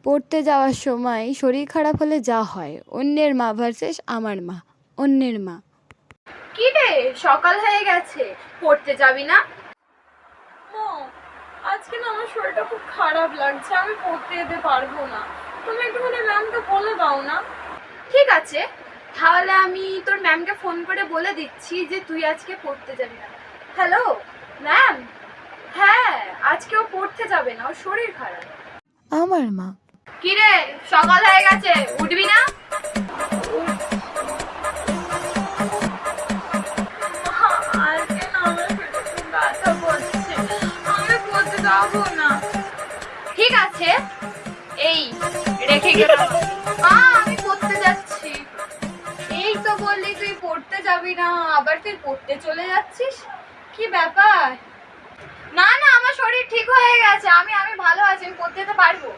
পড়তে যাওয়ার সময় শরীর খারাপ হলে যা হয়, অন্যের মা ভার্সেস আমার মা। অন্যের মা। কি রে, সকাল হয়ে গেছে, পড়তে যাবি না? আজকে না আমার শরীরটা খুব খারাপ লাগছে, আমি পড়তে যেতে পারবো না। তুমি একটুখানি ম্যামকে বলে দাও না। ঠিক আছে, তাহলে আমি তোর ম্যামকে ফোন করে বলে দিচ্ছি যে তুই আজকে পড়তে যাবি না। হ্যালো ম্যাম, হ্যাঁ আজকে ও পড়তে যাবে না, ওর শরীর খারাপ। আমার মা। কি রে, সকাল হয়ে গেছে, উঠবি না? আজকে না আমার শরীরটা খুব ব্যথা করছে, আমি পড়তে যাবো না। ঠিক আছে, এই রেখে গেলাম। মা, আমি পড়তে যাচ্ছি। এই তো বললি তুই পড়তে যাবি না, আবার তুই পড়তে চলে যাচ্ছিস, কি ব্যাপার? না না, আমার শরীর ঠিক হয়ে গেছে, আমি ভালো আছি, আমি পড়তে যেতে পারবো।